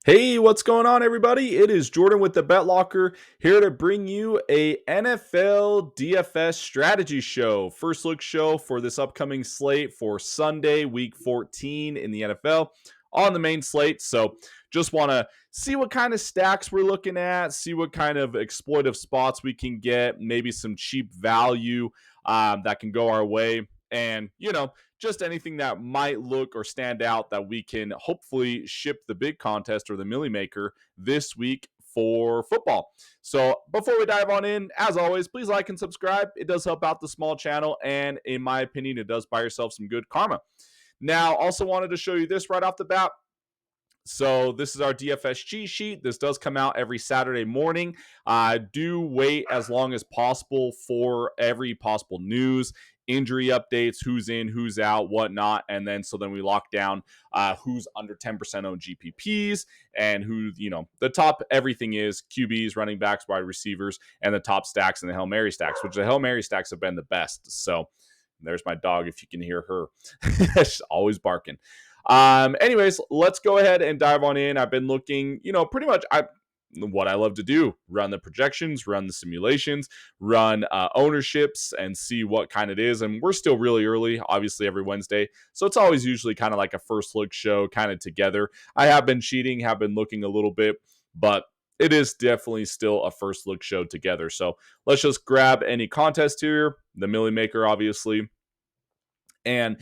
Hey, what's going on, everybody? It is Jordan with the Bet Locker here to bring you a NFL DFS strategy show. First look show for this upcoming slate for Sunday, week 14 in the NFL on the main slate. So just want to see what kind of stacks we're looking at, see what kind of exploitive spots we can get, maybe some cheap value that can go our way. And, just anything that might look or stand out that we can hopefully ship the big contest or the Millie Maker this week for football. So before we dive on in, as always, please like and subscribe. It does help out the small channel, and in my opinion, it does buy yourself some good karma. Now, also wanted to show you this right off the bat. So this is our DFS cheat sheet. This does come out every Saturday morning. Do wait as long as possible for every possible news, injury updates, who's in, who's out, whatnot. And then we lock down who's under 10% on GPPs and who, the top everything is QBs, running backs, wide receivers, and the top stacks and the Hail Mary stacks, which the Hail Mary stacks have been the best. So there's my dog if you can hear her. She's always barking. Anyways, let's go ahead and dive on in. I've been looking, pretty much what I love to do: run the projections, run the simulations, run ownerships, and see what kind it is. And we're still really early, obviously, every Wednesday. So it's always usually kind of like a first look show kind of together. I have been cheating, have been looking a little bit, but it is definitely still a first look show together. So let's just grab any contest here, the Millie Maker, obviously. And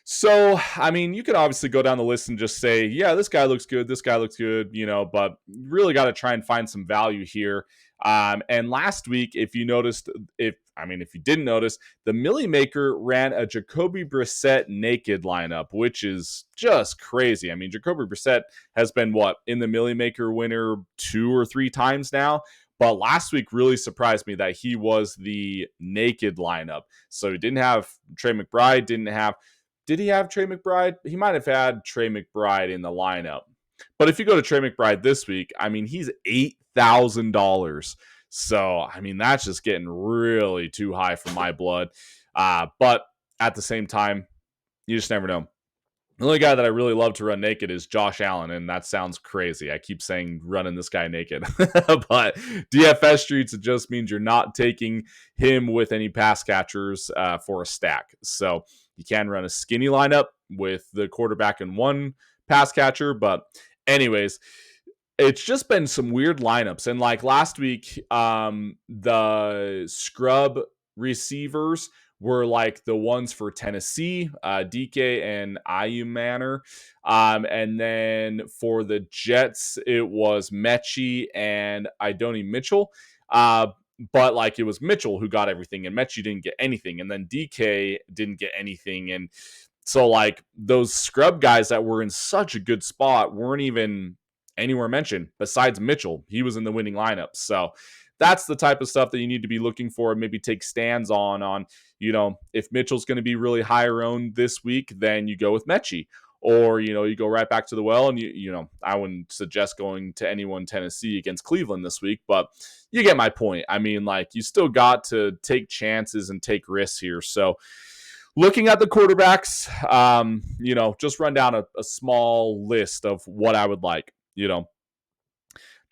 so, you could obviously go down the list and just say, yeah, this guy looks good, but really got to try and find some value here. And last week, if you you didn't notice, the Millie Maker ran a Jacoby Brissett naked lineup, which is just crazy. Jacoby Brissett has been in the Millie Maker winner 2 or 3 times now. But last week really surprised me that he was the naked lineup. So he didn't have Trey McBride, did he have Trey McBride? He might have had Trey McBride in the lineup. But if you go to Trey McBride this week, he's $8,000. So, that's just getting really too high for my blood. But at the same time, you just never know. The only guy that I really love to run naked is Josh Allen, and that sounds crazy. I keep saying running this guy naked. But DFS streets, it just means you're not taking him with any pass catchers for a stack. So you can run a skinny lineup with the quarterback and one pass catcher. But anyways, it's just been some weird lineups. And like last week, the scrub receivers were like the ones for Tennessee, DK and Ayu Manor. And then for the Jets, it was Mechie and Idoni Mitchell. But like it was Mitchell who got everything and Mechie didn't get anything. And then DK didn't get anything. And so like those scrub guys that were in such a good spot weren't even anywhere mentioned besides Mitchell. He was in the winning lineup. So that's the type of stuff that you need to be looking for and maybe take stands on, if Mitchell's going to be really high owned this week, then you go with Mechie. Or, you go right back to the well and, I wouldn't suggest going to anyone Tennessee against Cleveland this week, but you get my point. You still got to take chances and take risks here. So looking at the quarterbacks, just run down a small list of what I would like.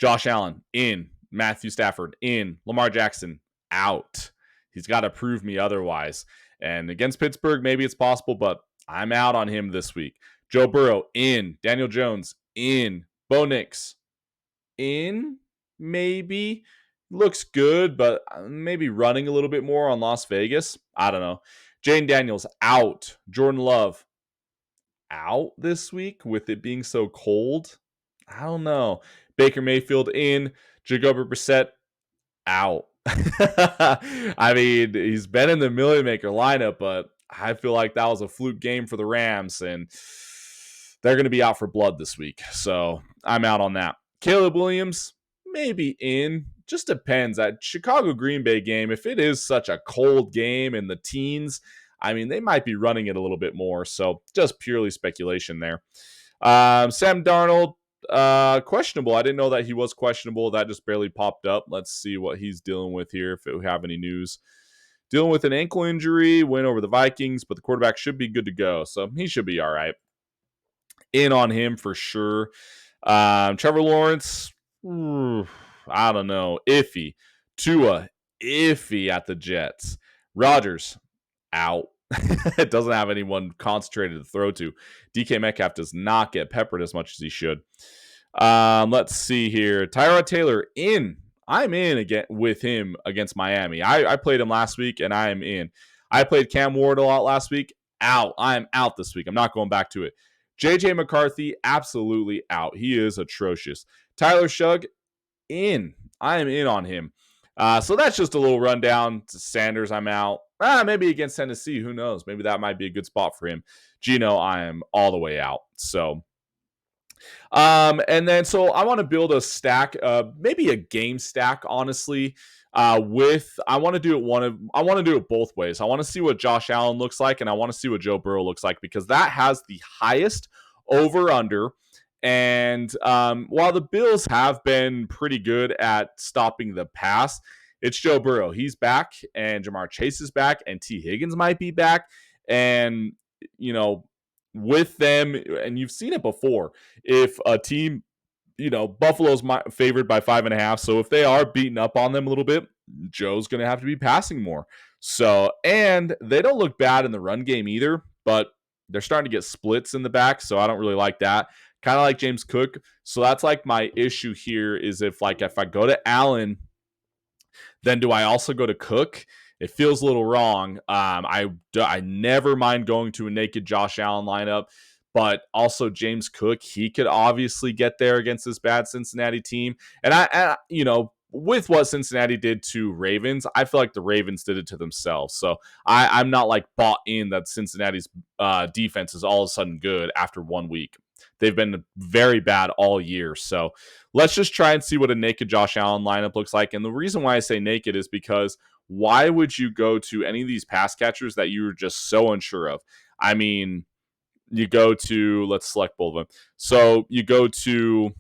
Josh Allen in, Matthew Stafford in, Lamar Jackson out. He's got to prove me otherwise. And against Pittsburgh, maybe it's possible, but I'm out on him this week. Joe Burrow in, Daniel Jones in, Bo Nix in, maybe. Looks good, but maybe running a little bit more on Las Vegas. I don't know. Jane Daniels out. Jordan Love out this week with it being so cold. I don't know. Baker Mayfield in, Jacoby Brissett out. He's been in the Millie Maker lineup, but I feel like that was a fluke game for the Rams, and they're going to be out for blood this week. So I'm out on that. Caleb Williams, maybe in. Just depends. That Chicago Green Bay game, if it is such a cold game in the teens, they might be running it a little bit more. So just purely speculation there. Sam Darnold, questionable. I didn't know that he was questionable. That just barely popped up. Let's see what he's dealing with here, if we have any news. Dealing with an ankle injury, win over the Vikings, but the quarterback should be good to go. So he should be all right. In on him for sure. Trevor Lawrence, I don't know, iffy. Tua, iffy at the Jets. Rodgers, out. It doesn't have anyone concentrated to throw to. DK Metcalf does not get peppered as much as he should. Let's see here. Tyrod Taylor in. I'm in again with him against Miami. I played him last week and I am in. I played Cam Ward a lot last week. Out. I am out this week. I'm not going back to it. JJ McCarthy, absolutely out. He is atrocious. Tyler Shugg, in. I am in on him. So that's just a little rundown. Sanders, I'm out. Maybe against Tennessee. Who knows? Maybe that might be a good spot for him. Gino, I am all the way out. So and then so I want to build a stack, maybe a game stack, honestly. With I want to do it both ways. I want to see what Josh Allen looks like, and I want to see what Joe Burrow looks like, because that has the highest over under. And while the Bills have been pretty good at stopping the pass, it's Joe Burrow. He's back, and Jamar Chase is back, and T. Higgins might be back. And, with them, and you've seen it before, if a team, Buffalo's favored by 5.5. So if they are beating up on them a little bit, Joe's going to have to be passing more. So, and they don't look bad in the run game either, but they're starting to get splits in the back. So I don't really like that. Kind of like James Cook. So that's like my issue here is if I go to Allen, then do I also go to Cook? It feels a little wrong. I never mind going to a naked Josh Allen lineup, but also James Cook, he could obviously get there against this bad Cincinnati team. And with what Cincinnati did to Ravens, I feel like the Ravens did it to themselves. So I'm not like bought in that Cincinnati's defense is all of a sudden good after 1 week. They've been very bad all year. So let's just try and see what a naked Josh Allen lineup looks like. And the reason why I say naked is because why would you go to any of these pass catchers that you were just so unsure of? I mean, you go to, let's select both of them. So you go to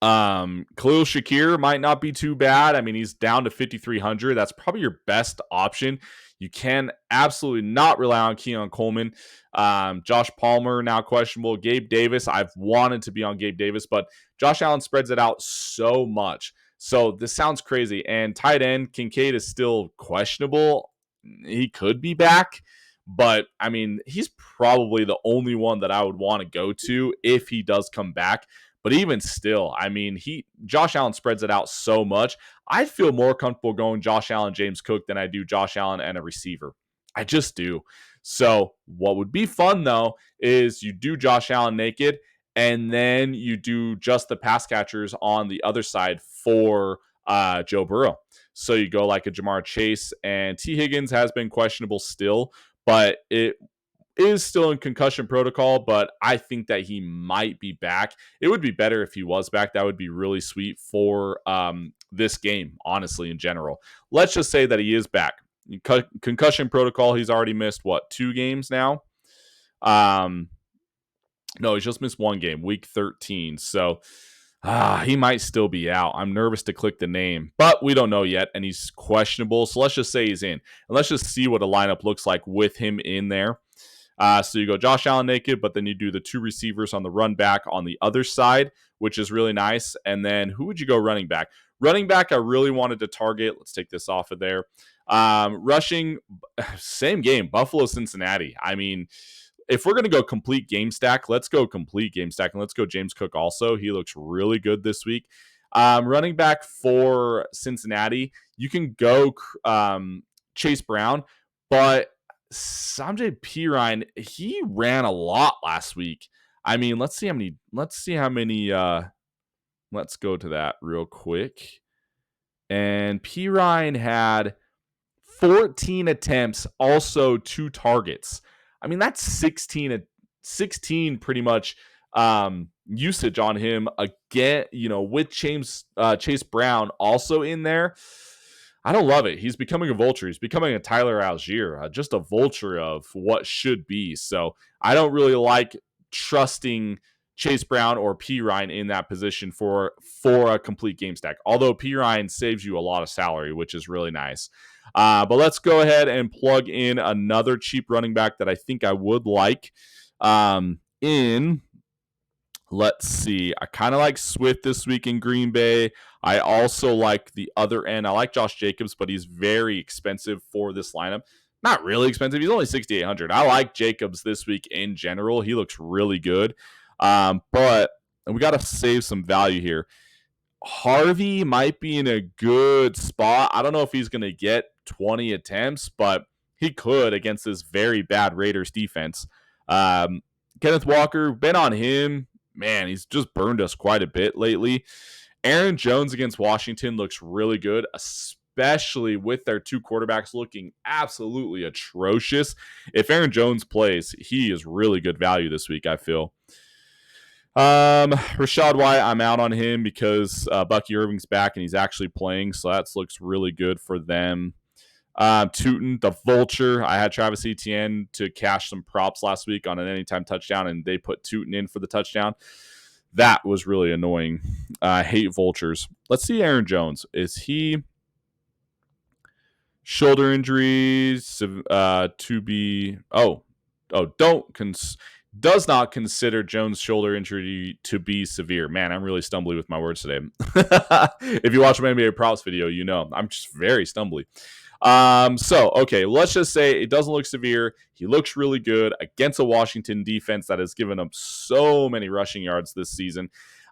Khalil Shakir, might not be too bad. I mean, he's down to 5,300. That's probably your best option. You can absolutely not rely on Keon Coleman. Josh Palmer, now questionable. Gabe Davis, I've wanted to be on Gabe Davis, but Josh Allen spreads it out so much. So this sounds crazy. And tight end, Kincaid is still questionable. He could be back, but I mean, he's probably the only one that I would want to go to if he does come back. But even still, I mean, Josh Allen spreads it out so much. I feel more comfortable going Josh Allen, James Cook than I do Josh Allen and a receiver. I just do. So what would be fun, though, is you do Josh Allen naked, and then you do just the pass catchers on the other side for Joe Burrow. So you go like a Jamar Chase, and T. Higgins has been questionable still, but it is still in concussion protocol, but I think that he might be back. It would be better if he was back. That would be really sweet for this game, honestly, in general. Let's just say that he is back. Concussion protocol, he's already missed, 2 games now? No, he's just missed 1 game, week 13. So he might still be out. I'm nervous to click the name, but we don't know yet, and he's questionable. So let's just say he's in. And let's just see what a lineup looks like with him in there. So you go Josh Allen naked, but then you do the 2 receivers on the run back on the other side, which is really nice. And then who would you go running back? Running back, I really wanted to target. Let's take this off of there. Rushing, same game, Buffalo, Cincinnati. I mean, if we're going to go complete game stack, let's go complete game stack. And let's go James Cook also. He looks really good this week. Running back for Cincinnati, you can go Chase Brown, but Samjay Pirine, he ran a lot last week. I mean, let's see how many, let's go to that real quick. And Pirine had 14 attempts, also 2 targets. I mean, that's 16 pretty much usage on him again, with Chase Brown also in there. I don't love it. He's becoming a vulture. He's becoming a Tyler Algier, just a vulture of what should be. So I don't really like trusting Chase Brown or Pirine in that position for a complete game stack. Although Pirine saves you a lot of salary, which is really nice. But let's go ahead and plug in another cheap running back that I think I would like in Let's see. I kind of like Swift this week in Green Bay. I also like the other end. I like Josh Jacobs, but he's very expensive for this lineup. Not really expensive. He's only 6,800. I like Jacobs this week in general. He looks really good. But we got to save some value here. Harvey might be in a good spot. I don't know if he's going to get 20 attempts, but he could against this very bad Raiders defense. Kenneth Walker, been on him. Man, he's just burned us quite a bit lately. Aaron Jones against Washington looks really good, especially with their two quarterbacks looking absolutely atrocious. If Aaron Jones plays, he is really good value this week, I feel. Rashad White, I'm out on him because Bucky Irving's back and he's actually playing, so that looks really good for them. Tootin, the Vulture. I had Travis Etienne to cash some props last week on an anytime touchdown, and they put Tootin in for the touchdown. That was really annoying. I hate vultures. Let's see Aaron Jones. Is he shoulder injuries to be? Does not consider Jones' shoulder injury to be severe. Man, I'm really stumbly with my words today. If you watch my NBA props video, you know I'm just very stumbly. Okay, let's just say it doesn't look severe. He looks really good against a Washington defense that has given up so many rushing yards this season.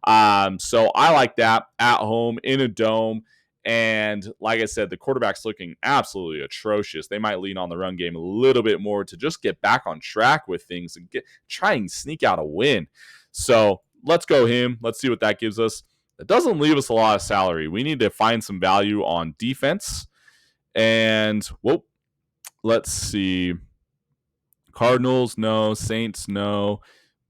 So I like that at home in a dome. And like I said, the quarterback's looking absolutely atrocious. They might lean on the run game a little bit more to just get back on track with things and try and sneak out a win. So let's go him. Let's see what that gives us. It doesn't leave us a lot of salary. We need to find some value on defense. And, let's see. Cardinals, no. Saints, no.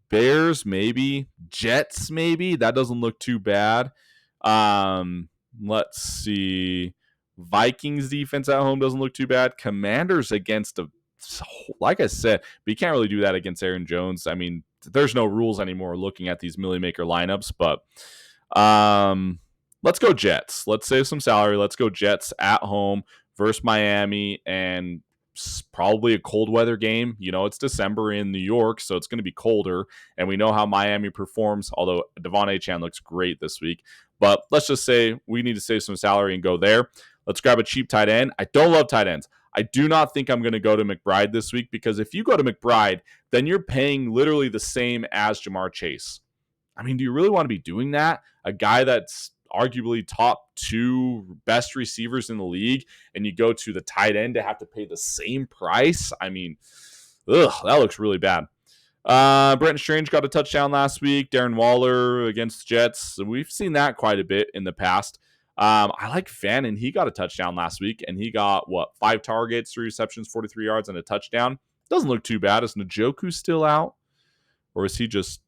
Bears, maybe. Jets, maybe. That doesn't look too bad. Let's see. Vikings defense at home doesn't look too bad. Commanders against like I said, but you can't really do that against Aaron Jones. I mean, there's no rules anymore looking at these Millie Maker lineups, but let's go Jets. Let's save some salary. Let's go Jets at home versus Miami, and probably a cold weather game. You know, it's December in New York, so it's going to be colder, and we know how Miami performs, although Devon Achane looks great this week. But let's just say we need to save some salary and go there. Let's grab a cheap tight end. I don't love tight ends. I do not think I'm going to go to McBride this week, because if you go to McBride, then you're paying literally the same as Jamar Chase. I mean, do you really want to be doing that? A guy that's arguably top two best receivers in the league, and you go to the tight end to have to pay the same price? I mean, that looks really bad. Brenton Strange got a touchdown last week. Darren Waller against the Jets. We've seen that quite a bit in the past. I like Fannin. He got a touchdown last week, and he got, 5 targets, 3 receptions, 43 yards, and a touchdown. Doesn't look too bad. Is Njoku still out? Or is he just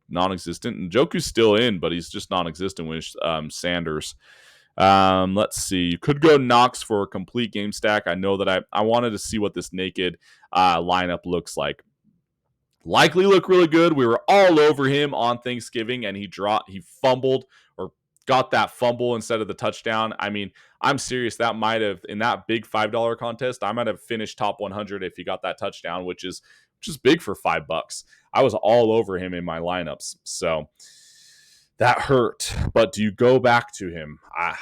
non-existent? Njoku's still in, but he's just non-existent with Sanders. Let's see. You could go Knox for a complete game stack. I know that I wanted to see what this naked lineup looks like. Likely look really good. We were all over him on Thanksgiving, and he fumbled, or got that fumble instead of the touchdown. I mean, I'm serious. That might have, in that big $5 contest, I might have finished top 100 if he got that touchdown, which is big for $5. I was all over him in my lineups, so that hurt. But do you go back to him? I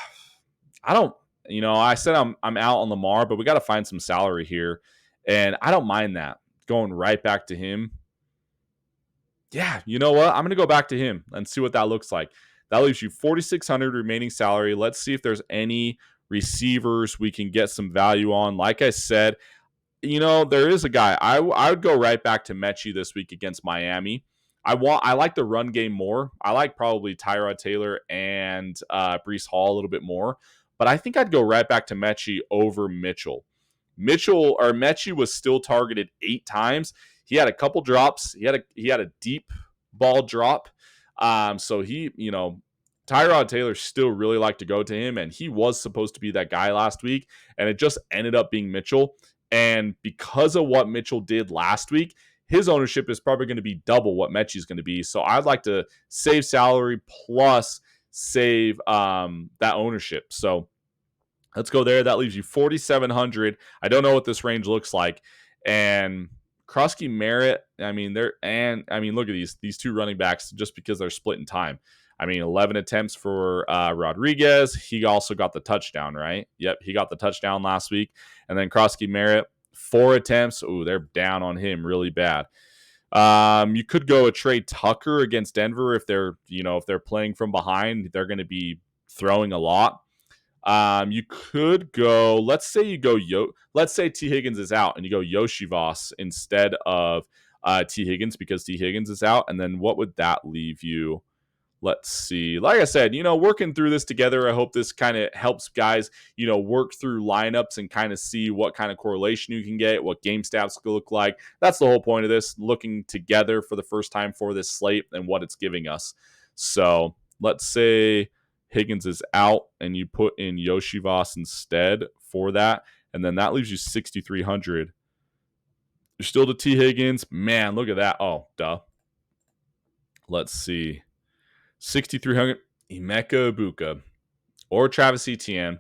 don't. You know, I said I'm out on Lamar, but we got to find some salary here, and I don't mind that going right back to him. Yeah, you know what? I'm going to go back to him and see what that looks like. That leaves you $4,600 remaining salary. Let's see if there's any receivers we can get some value on. Like I said, you know, there is a guy. I would go right back to Mechie this week against Miami. I like the run game more. I like probably Tyrod Taylor and Breece Hall a little bit more. But I think I'd go right back to Mechie over Mitchell. Mechie was still targeted 8 times. He had a couple drops. He had a deep ball drop. So Tyrod Taylor still really liked to go to him, and he was supposed to be that guy last week, and it just ended up being Mitchell. And because of what Mitchell did last week, his ownership is probably going to be double what Mechie's going to be. So I'd like to save salary plus save that ownership. So let's go there. That leaves you $4,700. I don't know what this range looks like. And Krosky Merritt, I mean, look at these two running backs just because they're split in time. I mean, 11 attempts for Rodriguez. He also got the touchdown, right? Yep, he got the touchdown last week. And then Krosky Merritt, 4 attempts. Ooh, they're down on him really bad. You could go a Trey Tucker against Denver if they're playing from behind. They're going to be throwing a lot. You could go. Let's say T Higgins is out, and you go Yoshivas instead of T Higgins because T Higgins is out. And then what would that leave you? Let's see. Like I said, working through this together, I hope this kind of helps guys, work through lineups and kind of see what kind of correlation you can get, what game stats look like. That's the whole point of this, looking together for the first time for this slate and what it's giving us. So let's say Higgins is out and you put in Yoshivas instead for that. And then that leaves you 6,300. You're still to T Higgins. Man, look at that. Oh, duh. Let's see. 6,300, Emeka Ibuka or Travis Etienne.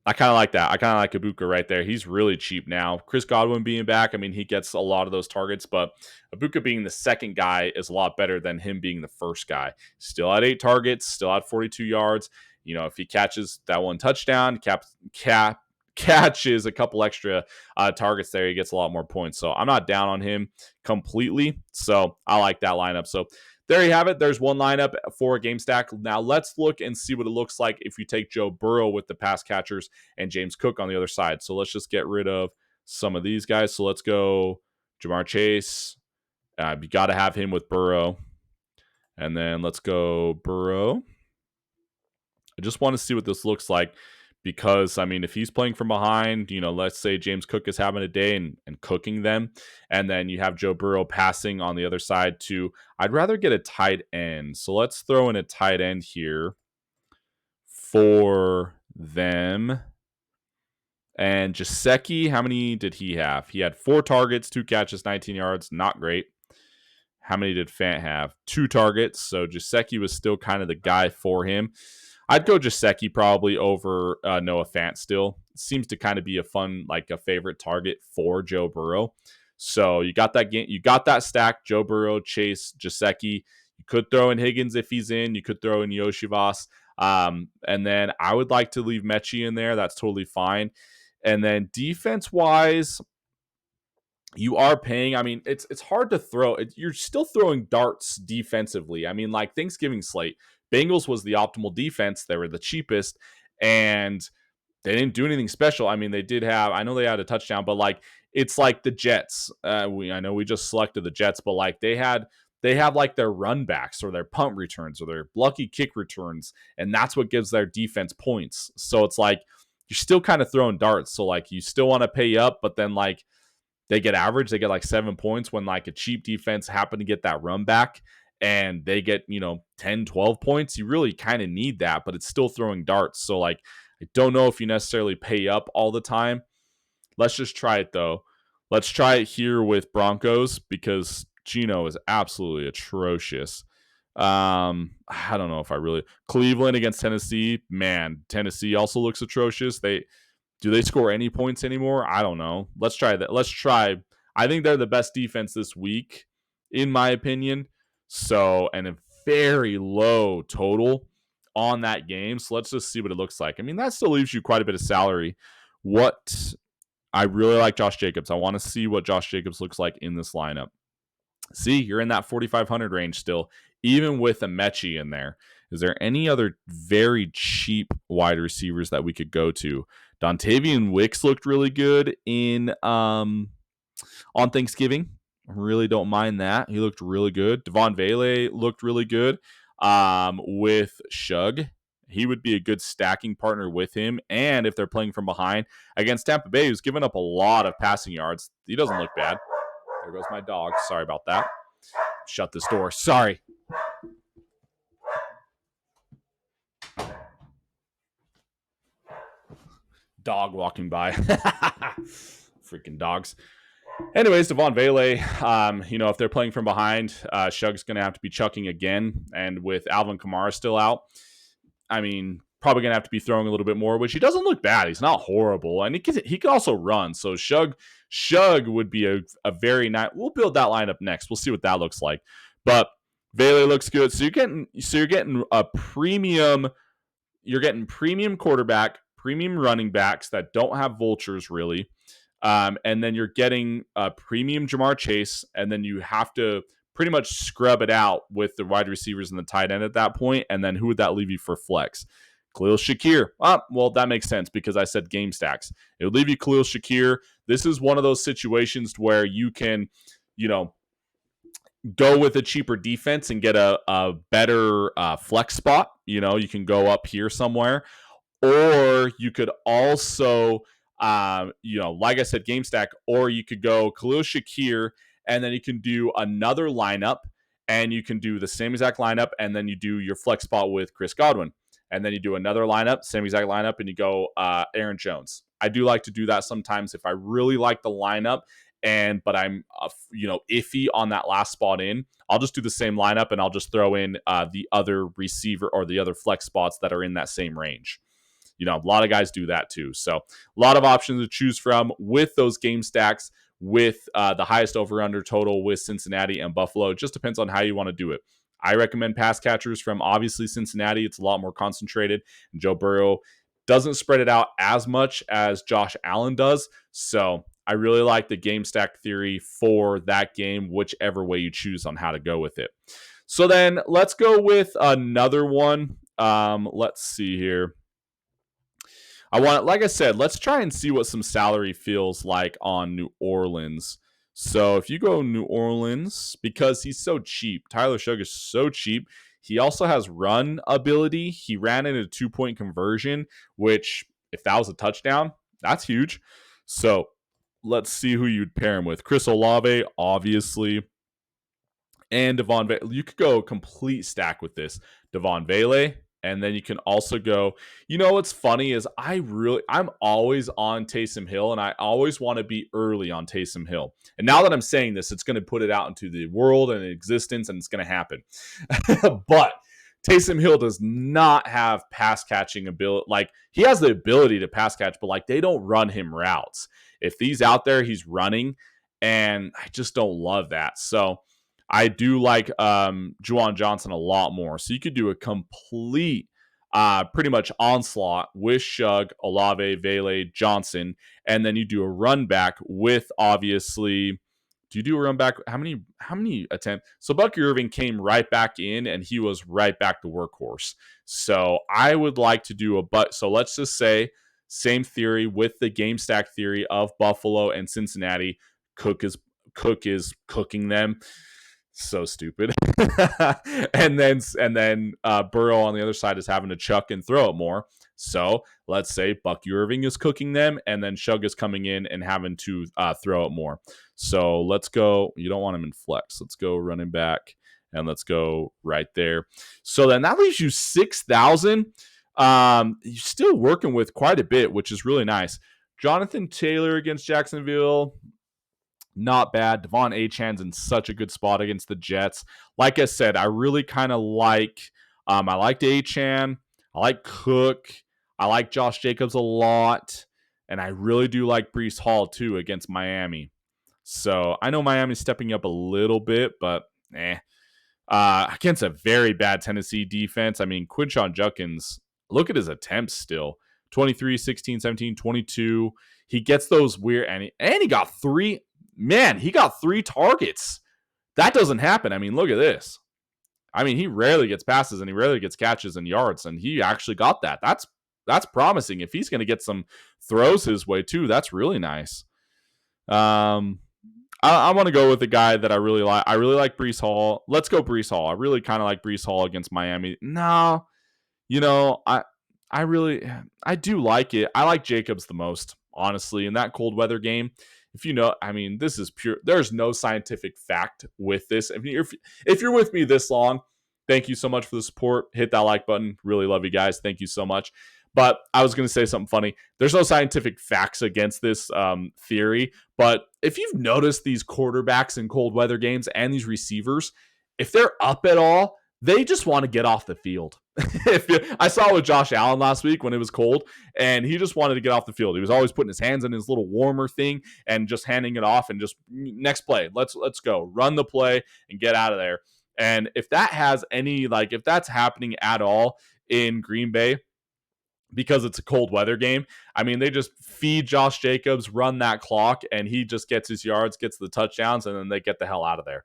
I kind of like that. I kind of like Ibuka right there. He's really cheap now. Chris Godwin being back, I mean, he gets a lot of those targets, but Ibuka being the second guy is a lot better than him being the first guy. Still had 8 targets, still had 42 yards. If he catches that one touchdown, catches a couple extra targets there, he gets a lot more points. So I'm not down on him completely. So I like that lineup. So there you have it. There's one lineup for a game stack. Now let's look and see what it looks like if you take Joe Burrow with the pass catchers and James Cook on the other side. So let's just get rid of some of these guys. So let's go Jamar Chase. You got to have him with Burrow. And then let's go Burrow. I just want to see what this looks like because, I mean, if he's playing from behind, let's say James Cook is having a day and cooking them, and then you have Joe Burrow passing on the other side too, I'd rather get a tight end. So let's throw in a tight end here for them. And Gesicki, how many did he have? He had 4 targets, 2 catches, 19 yards. Not great. How many did Fant have? 2 targets. So Gesicki was still kind of the guy for him. I'd go Gesicki probably over Noah Fant still. It seems to kind of be a fun, like a favorite target for Joe Burrow. So you got that game, you got that stack, Joe Burrow, Chase, Gesicki. You could throw in Higgins if he's in. You could throw in Yoshivas. And then I would like to leave Mechie in there. That's totally fine. And then defense-wise, you are paying. I mean, it's hard to throw. You're still throwing darts defensively. I mean, like Thanksgiving slate, Bengals was the optimal defense. They were the cheapest, and they didn't do anything special. I mean, I know they had a touchdown, but like it's like the Jets. I know we just selected the Jets, but like they have like their run backs or their punt returns or their lucky kick returns, and that's what gives their defense points. So it's like you're still kind of throwing darts. So like you still want to pay up, but then like they get average. They get like 7 points when like a cheap defense happen to get that run back and they get, 10, 12 points. You really kind of need that, but it's still throwing darts. So like, I don't know if you necessarily pay up all the time. Let's just try it though. Let's try it here with Broncos because Geno is absolutely atrocious. I don't know if Cleveland against Tennessee, man, Tennessee also looks atrocious. Do they score any points anymore? I don't know. Let's try that. I think they're the best defense this week, in my opinion. So, and a very low total on that game. So let's just see what it looks like. I mean, that still leaves you quite a bit of salary. I really like Josh Jacobs. I want to see what Josh Jacobs looks like in this lineup. See, you're in that 4,500 range still, even with a Mechie in there. Is there any other very cheap wide receivers that we could go to? Dontavian Wicks looked really good on Thanksgiving. I really don't mind that. He looked really good. Devon Vele looked really good with Shug. He would be a good stacking partner with him. And if they're playing from behind against Tampa Bay, who's given up a lot of passing yards, he doesn't look bad. There goes my dog. Sorry about that. Shut this door. Sorry. Dog walking by. Freaking dogs. Anyways, Devon Vele, if they're playing from behind, Shug's going to have to be chucking again. And with Alvin Kamara still out, I mean, probably going to have to be throwing a little bit more, which he doesn't look bad. He's not horrible. And he can also run. So Shug would be a very nice. We'll build that lineup next. We'll see what that looks like. But Vele looks good. So you're getting a premium. You're getting premium quarterback, premium running backs that don't have vultures really. And then you're getting a premium Jamar Chase, and then you have to pretty much scrub it out with the wide receivers and the tight end at that point. And then who would that leave you for flex? Khalil Shakir. Well, that makes sense because I said game stacks. It would leave you Khalil Shakir. This is one of those situations where you can, go with a cheaper defense and get a better flex spot. You can go up here somewhere. Or you could also, like I said, game stack, or you could go Khalil Shakir, and then you can do another lineup, and you can do the same exact lineup, and then you do your flex spot with Chris Godwin. And then you do another lineup, same exact lineup, and you go Aaron Jones. I do like to do that sometimes if I really like the lineup, but I'm iffy on that last spot in. I'll just do the same lineup, and I'll just throw in the other receiver or the other flex spots that are in that same range. A lot of guys do that too. So a lot of options to choose from with those game stacks, with the highest over-under total with Cincinnati and Buffalo. It just depends on how you want to do it. I recommend pass catchers from obviously Cincinnati. It's a lot more concentrated. And Joe Burrow doesn't spread it out as much as Josh Allen does. So I really like the game stack theory for that game, whichever way you choose on how to go with it. So then let's go with another one. Let's see here. Like I said, let's try and see what some salary feels like on New Orleans. So if you go New Orleans, because he's so cheap, Tyler Shug is so cheap. He also has run ability. He ran in a 2-point conversion, which if that was a touchdown, that's huge. So let's see who you'd pair him with. Chris Olave, obviously. And Devon Vele. You could go complete stack with this. Devon Vele. And then you can also go, what's funny is I'm always on Taysom Hill, and I always want to be early on Taysom Hill. And now that I'm saying this, it's going to put it out into the world and existence, and it's going to happen. But Taysom Hill does not have pass catching ability. Like, he has the ability to pass catch, but they don't run him routes. If he's out there, he's running, and I just don't love that. So I do like Juwan Johnson a lot more. So you could do a complete pretty much onslaught with Shug, Olave, Vele, Johnson, and then you do a run back with obviously. Do you do a run back? How many attempts? So Bucky Irving came right back in, and he was right back to workhorse. So I would like to do so let's just say same theory with the game stack theory of Buffalo and Cincinnati. Cook is cooking them. So stupid. and then Burrow on the other side is having to chuck and throw it more. So let's say Bucky Irving is cooking them, and then Shug is coming in and having to throw it more. So let's go. You don't want him in flex. Let's go running back, and let's go right there. So then that leaves you 6,000. You're still working with quite a bit, which is really nice. Jonathan Taylor against Jacksonville. Not bad. Devon Achan's in such a good spot against the Jets. Like I said, I really kind of like I liked Achan. I like Cook. I like Josh Jacobs a lot. And I really do like Breece Hall too against Miami. So I know Miami's stepping up a little bit, but against a very bad Tennessee defense. I mean, Quinshon Judkins, look at his attempts still. 23, 16, 17, 22. He gets those weird, and he got 3. Man, he got 3 targets. That doesn't happen. I mean, look at this. I mean, he rarely gets passes, and he rarely gets catches and yards, and he actually got that. That's promising. If he's going to get some throws his way too, that's really nice. I want to go with the guy that I really like. I really like Breece Hall. Let's go Breece Hall. I really kind of like Breece Hall against Miami. No, I do like it. I like Jacobs the most, honestly, in that cold weather game. This is pure. There's no scientific fact with this. If you're with me this long, thank you so much for the support. Hit that like button. Really love you guys. Thank you so much. But I was going to say something funny. There's no scientific facts against this theory. But if you've noticed these quarterbacks in cold weather games and these receivers, if they're up at all, they just want to get off the field. I saw it with Josh Allen last week when it was cold, and he just wanted to get off the field. He was always putting his hands in his little warmer thing and just handing it off and just next play. Let's go. Run the play and get out of there. And if that has any, like, if that's happening at all in Green Bay, because it's a cold weather game, I mean, they just feed Josh Jacobs, run that clock, and he just gets his yards, gets the touchdowns, and then they get the hell out of there.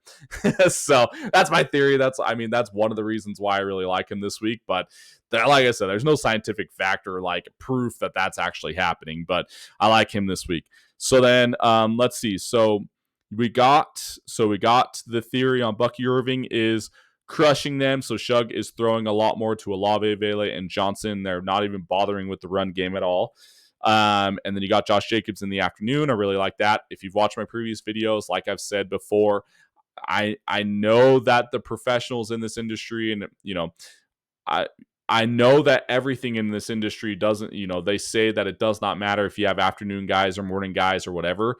So that's my theory. That's one of the reasons why I really like him this week. But like I said, there's no scientific factor or like proof that that's actually happening. But I like him this week. So then let's see. So we got the theory on Bucky Irving is crushing them. So Shug is throwing a lot more to Olave, Vele, and Johnson. They're not even bothering with the run game at all. And then you got Josh Jacobs in the afternoon. I really like that. If you've watched my previous videos, like I've said before, I know that the professionals in this industry, and I know that everything in this industry doesn't, they say that it does not matter if you have afternoon guys or morning guys or whatever.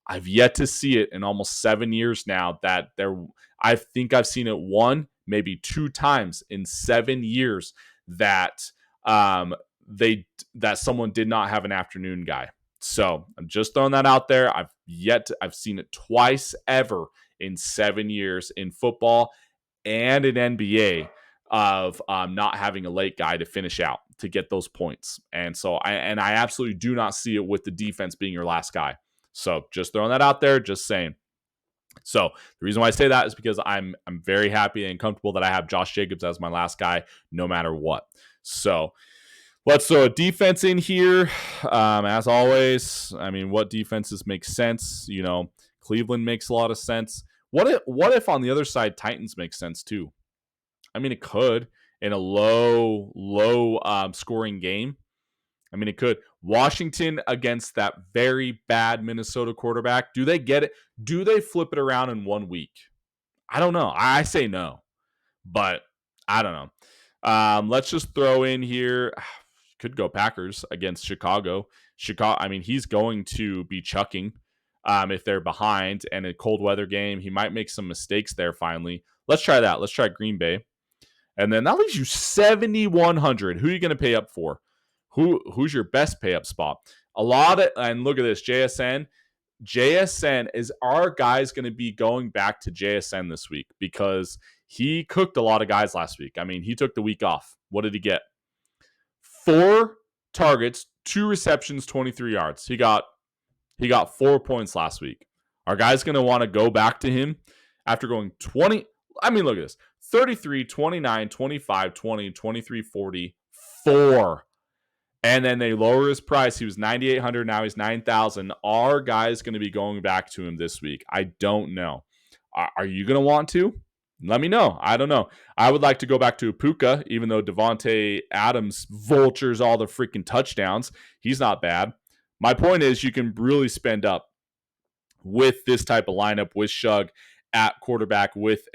I've yet to see it in almost 7 years now that I think I've seen it one, maybe 2 times in 7 years that that someone did not have an afternoon guy. So I'm just throwing that out there. I've seen it twice ever in 7 years in football and in NBA of not having a late guy to finish out to get those points. And so I absolutely do not see it with the defense being your last guy. So just throwing that out there, just saying. So the reason why I say that is because I'm very happy and comfortable that I have Josh Jacobs as my last guy, no matter what. So let's throw a defense in here. As always, I mean, what defenses make sense? Cleveland makes a lot of sense. What if on the other side Titans make sense too? I mean, it could in a low scoring game. I mean, it could. Washington against that very bad Minnesota quarterback. Do they get it? Do they flip it around in 1 week? I don't know. I say no, but I don't know. Let's just throw in here. Could go Packers against Chicago. I mean, he's going to be chucking if they're behind, and a cold weather game, he might make some mistakes there finally. Let's try that. Let's try Green Bay. And then that leaves you 7,100. Who are you going to pay up for? Who's your best pay up spot? And look at this, JSN. JSN, is our guys going to be going back to JSN this week? Because he cooked a lot of guys last week. I mean, he took the week off. What did he get? 4 targets, 2 receptions, 23 yards. He got 4 points last week. Are guys going to want to go back to him after going 20? I mean, look at this. 33, 29, 25, 20, 23, 40, 4. And then they lower his price. He was 9,800. Now he's 9,000. Are guys going to be going back to him this week? I don't know. Are you going to want to? Let me know. I don't know. I would like to go back to Puka, even though Devontae Adams vultures all the freaking touchdowns. He's not bad. My point is you can really spend up with this type of lineup with Shug at quarterback with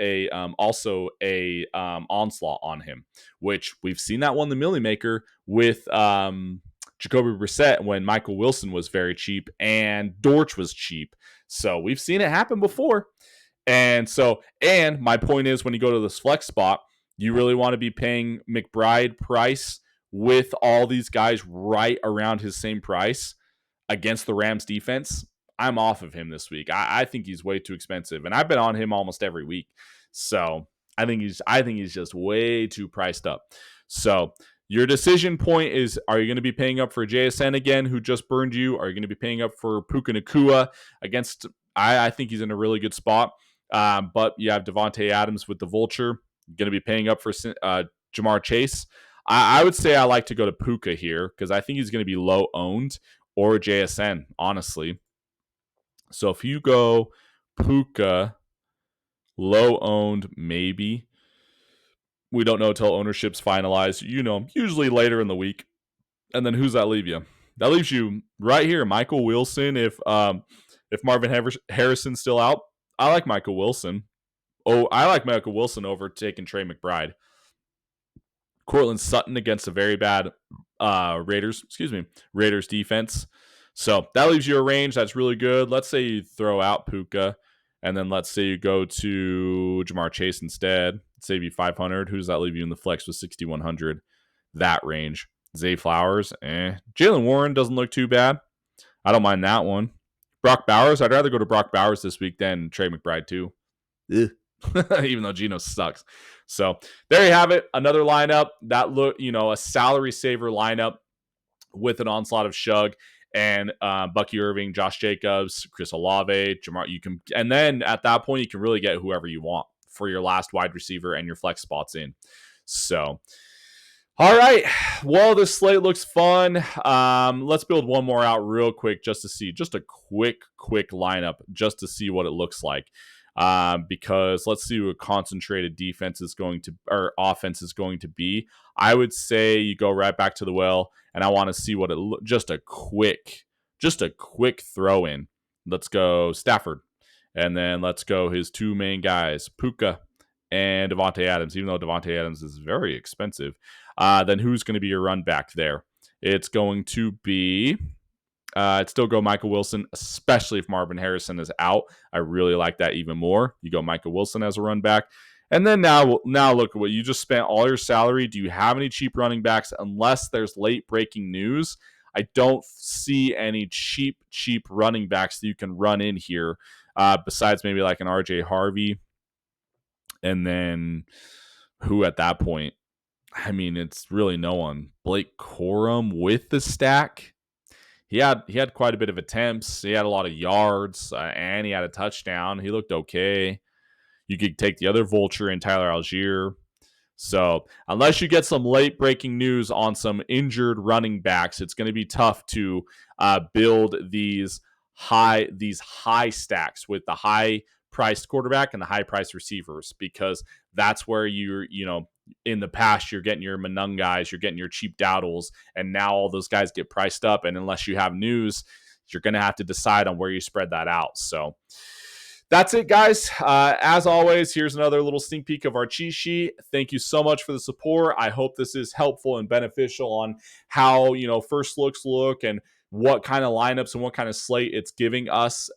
also a onslaught on him, which we've seen that one the Millie Maker with Jacoby Brissett when Michael Wilson was very cheap and Dortch was cheap. So we've seen it happen before. And my point is when you go to this flex spot, you really want to be paying McBride price with all these guys right around his same price against the Rams defense. I'm off of him this week. I think he's way too expensive, and I've been on him almost every week. So I think he's just way too priced up. So your decision point is: are you going to be paying up for JSN again, who just burned you? Are you going to be paying up for Puka Nacua against? I think he's in a really good spot. But you have Devontae Adams with the vulture. You're going to be paying up for Jamar Chase. I would say I like to go to Puka here because I think he's going to be low owned, or JSN, honestly. So if you go Puka, low owned, maybe. We don't know until ownership's finalized, usually later in the week. And then who's that leave you? That leaves you right here, Michael Wilson. If Marvin Harrison's still out, I like Michael Wilson. Oh, I like Michael Wilson over taking Trey McBride. Cortland Sutton against a very bad Raiders defense. So that leaves you a range that's really good. Let's say you throw out Puka And then let's say you go to Jamar Chase instead, save you 500. Who does that leave you in the flex with 6,100? That range. Zay Flowers, Jalen Warren doesn't look too bad. I don't mind that one. Brock Bowers, I'd rather go to Brock Bowers this week than Trey McBride too. Even though Geno sucks. So there you have it. Another lineup that a salary saver lineup with an onslaught of Shug and Bucky Irving, Josh Jacobs, Chris Olave, Jamar. And then at that point you can really get whoever you want for your last wide receiver and your flex spots in. So, all right. Well, this slate looks fun. Let's build one more out real quick just to see, just a quick lineup just to see what it looks like. Because let's see what a concentrated defense is going to, or offense is going to be. I would say you go right back to the well, and I want to see what just a quick throw in. Let's go Stafford, and then let's go his two main guys, Puka and Devontae Adams. Even though Devontae Adams is very expensive, then who's going to be your run back there? It's going to be. I'd still go Michael Wilson, especially if Marvin Harrison is out. I really like that even more. You go Michael Wilson as a run back. And then now look at what you just spent all your salary. Do you have any cheap running backs? Unless there's late breaking news, I don't see any cheap running backs that you can run in here besides maybe like an RJ Harvey. And then who at that point? I mean, it's really no one. Blake Corum with the stack. He had quite a bit of attempts. He had a lot of yards, and he had a touchdown. He looked okay. You could take the other vulture in Tyler Algier. So unless you get some late breaking news on some injured running backs, it's going to be tough to build these high stacks with the high priced quarterback and the high priced receivers, because that's where in the past, you're getting your Manung guys, you're getting your cheap Dowdles, and now all those guys get priced up. And unless you have news, you're going to have to decide on where you spread that out. So that's it, guys. As always, here's another little sneak peek of our cheat sheet. Thank you so much for the support. I hope this is helpful and beneficial on how, first looks look and what kind of lineups and what kind of slate it's giving us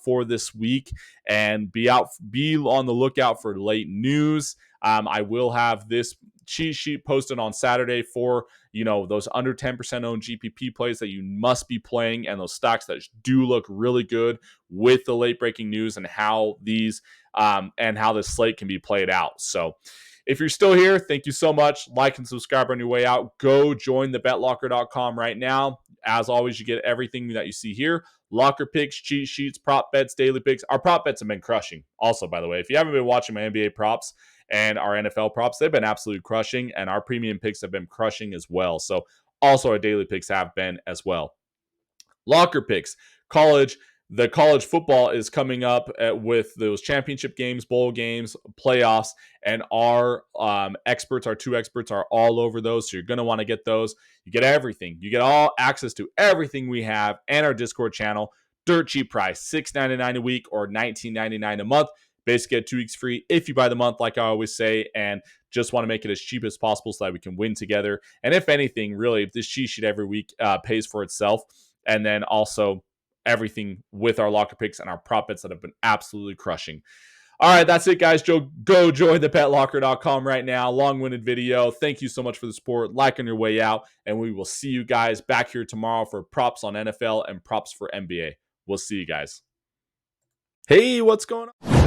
for this week. And be on the lookout for late news. I will have this cheat sheet posted on Saturday for, those under 10% owned GPP plays that you must be playing, and those stocks that do look really good with the late breaking news and how these and how this slate can be played out. So if you're still here, thank you so much. Like and subscribe on your way out. Go join the betlocker.com right now. As always, you get everything that you see here. Locker picks, cheat sheets, prop bets, daily picks. Our prop bets have been crushing. Also, by the way, if you haven't been watching my NBA props and our NFL props, they've been absolutely crushing, and our premium picks have been crushing as well. So also our daily picks have been as well. Locker picks, the college football is coming up with those championship games, bowl games, playoffs, and our two experts are all over those. So you're going to want to get those. You get everything. You get all access to everything we have and our Discord channel. Dirt cheap price, $6.99 a week or $19.99 a month. Basically get 2 weeks free if you buy the month, like I always say, and just want to make it as cheap as possible so that we can win together. And if anything, really, if this cheat sheet every week pays for itself, and then also everything with our locker picks and our prop bets that have been absolutely crushing. All right, that's it, guys. Go join the petlocker.com right now. Long-winded video. Thank you so much for the support. Like on your way out, and we will see you guys back here tomorrow for props on NFL and props for NBA. We'll see you guys. Hey, what's going on?